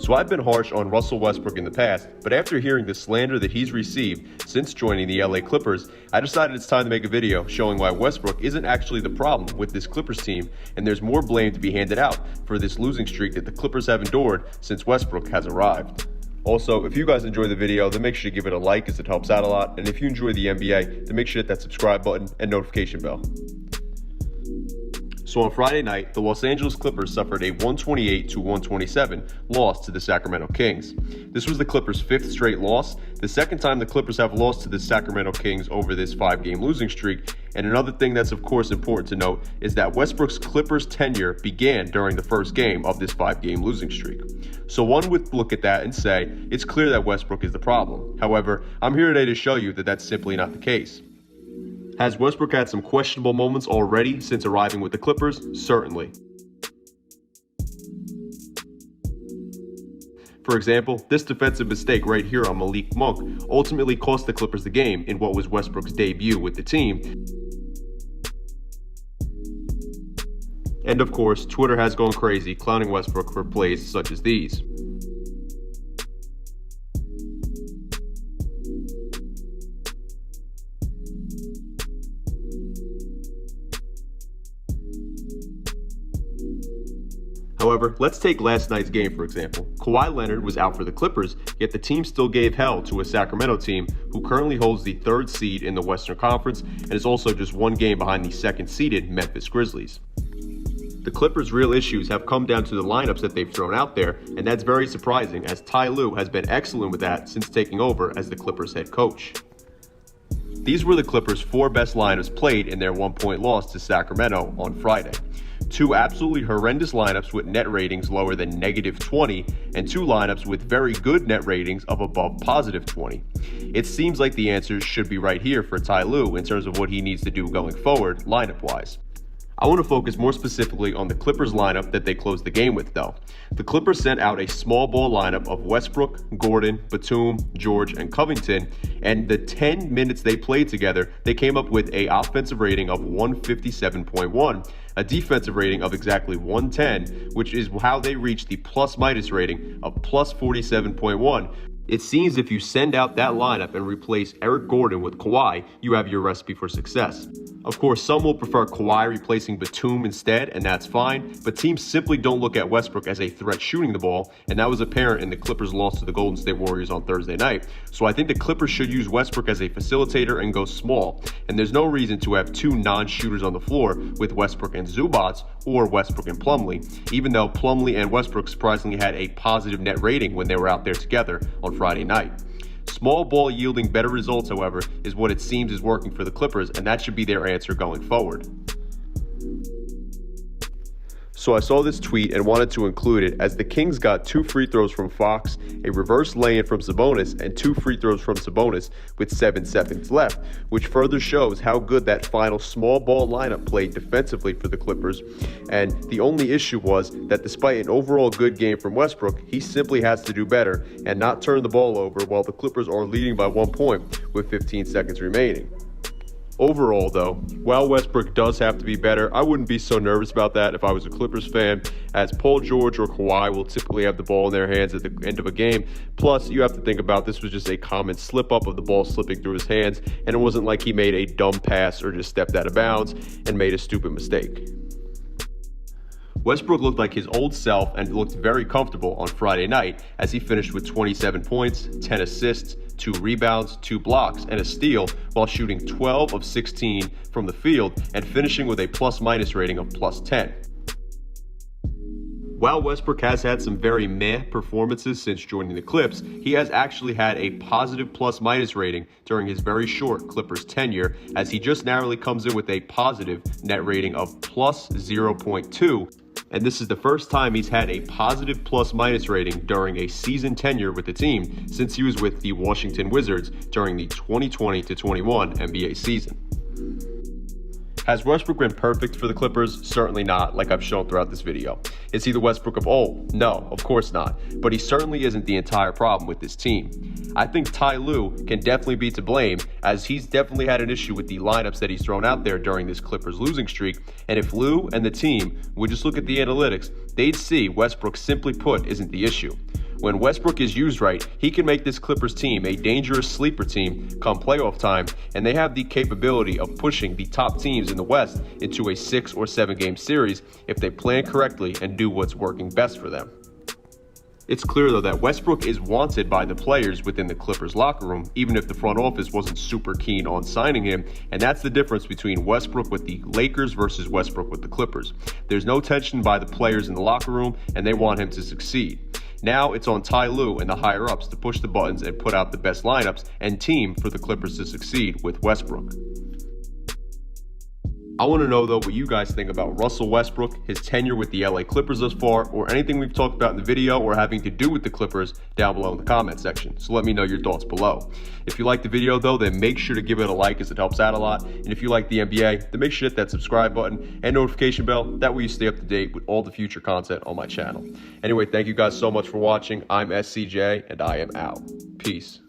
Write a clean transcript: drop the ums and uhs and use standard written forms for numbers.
So I've been harsh on Russell Westbrook in the past, but after hearing the slander that he's received since joining the LA Clippers, I decided it's time to make a video showing why Westbrook isn't actually the problem with this Clippers team, and there's more blame to be handed out for this losing streak that the Clippers have endured since Westbrook has arrived. Also, if you guys enjoy the video, then make sure to give it a like as it helps out a lot, and if you enjoy the NBA, then make sure to hit that subscribe button and notification bell. So on Friday night, the Los Angeles Clippers suffered a 128-127 loss to the Sacramento Kings. This was the Clippers' fifth straight loss, the second time the Clippers have lost to the Sacramento Kings over this 5-game losing streak. And another thing that's of course important to note is that Westbrook's Clippers tenure began during the first game of this 5-game losing streak. So one would look at that and say, it's clear that Westbrook is the problem. However, I'm here today to show you that that's simply not the case. Has Westbrook had some questionable moments already since arriving with the Clippers? Certainly. For example, this defensive mistake right here on Malik Monk ultimately cost the Clippers the game in what was Westbrook's debut with the team. And of course, Twitter has gone crazy clowning Westbrook for plays such as these. However, let's take last night's game for example. Kawhi Leonard was out for the Clippers, yet the team still gave hell to a Sacramento team who currently holds the 3rd seed in the Western Conference and is also just one game behind the 2nd seeded Memphis Grizzlies. The Clippers' real issues have come down to the lineups that they've thrown out there, and that's very surprising as Ty Lue has been excellent with that since taking over as the Clippers head coach. These were the Clippers' 4 best lineups played in their 1-point loss to Sacramento on Friday. 2 absolutely horrendous lineups with net ratings lower than -20, and 2 lineups with very good net ratings of above +20. It seems like the answers should be right here for Ty Lue in terms of what he needs to do going forward lineup-wise. I want to focus more specifically on the Clippers lineup that they closed the game with though. The Clippers sent out a small ball lineup of Westbrook, Gordon, Batum, George, and Covington, and the 10 minutes they played together, they came up with an offensive rating of 157.1, a defensive rating of exactly 110, which is how they reached the plus-minus rating of plus 47.1. It seems if you send out that lineup and replace Eric Gordon with Kawhi, you have your recipe for success. Of course, some will prefer Kawhi replacing Batum instead, and that's fine, but teams simply don't look at Westbrook as a threat shooting the ball, and that was apparent in the Clippers' loss to the Golden State Warriors on Thursday night. So I think the Clippers should use Westbrook as a facilitator and go small, and there's no reason to have 2 non-shooters on the floor with Westbrook and Zubac or Westbrook and Plumlee, even though Plumlee and Westbrook surprisingly had a positive net rating when they were out there together on Friday night. Small ball yielding better results, however, is what it seems is working for the Clippers, and that should be their answer going forward. So I saw this tweet and wanted to include it as the Kings got 2 free throws from Fox, a reverse lay-in from Sabonis, and 2 free throws from Sabonis with 7 seconds left, which further shows how good that final small ball lineup played defensively for the Clippers. And the only issue was that despite an overall good game from Westbrook, he simply has to do better and not turn the ball over while the Clippers are leading by 1 point with 15 seconds remaining. Overall, though, while Westbrook does have to be better, I wouldn't be so nervous about that if I was a Clippers fan, as Paul George or Kawhi will typically have the ball in their hands at the end of a game. Plus, you have to think about this was just a common slip-up of the ball slipping through his hands, and it wasn't like he made a dumb pass or just stepped out of bounds and made a stupid mistake. Westbrook looked like his old self and looked very comfortable on Friday night as he finished with 27 points, 10 assists, 2 rebounds, 2 blocks, and a steal while shooting 12 of 16 from the field and finishing with a plus-minus rating of plus 10. While Westbrook has had some very meh performances since joining the Clips, he has actually had a positive plus-minus rating during his very short Clippers tenure, as he just narrowly comes in with a positive net rating of plus 0.2. And this is the first time he's had a positive plus-minus rating during a season tenure with the team since he was with the Washington Wizards during the 2020-21 NBA season. Has Westbrook been perfect for the Clippers? Certainly not, like I've shown throughout this video. Is he the Westbrook of old? No, of course not. But he certainly isn't the entire problem with this team. I think Ty Lue can definitely be to blame, as he's definitely had an issue with the lineups that he's thrown out there during this Clippers losing streak. And if Lue and the team would just look at the analytics, they'd see Westbrook, simply put, isn't the issue. When Westbrook is used right, he can make this Clippers team a dangerous sleeper team come playoff time, and they have the capability of pushing the top teams in the West into a 6 or 7 game series if they plan correctly and do what's working best for them. It's clear, though, that Westbrook is wanted by the players within the Clippers locker room, even if the front office wasn't super keen on signing him, and that's the difference between Westbrook with the Lakers versus Westbrook with the Clippers. There's no tension by the players in the locker room, and they want him to succeed. Now it's on Ty Lue and the higher-ups to push the buttons and put out the best lineups and team for the Clippers to succeed with Westbrook. I want to know, though, what you guys think about Russell Westbrook, his tenure with the LA Clippers thus far, or anything we've talked about in the video or having to do with the Clippers down below in the comment section. So let me know your thoughts below. If you like the video, though, then make sure to give it a like as it helps out a lot. And if you like the NBA, then make sure to hit that subscribe button and notification bell. That way you stay up to date with all the future content on my channel. Anyway, thank you guys so much for watching. I'm SCJ, and I am out. Peace.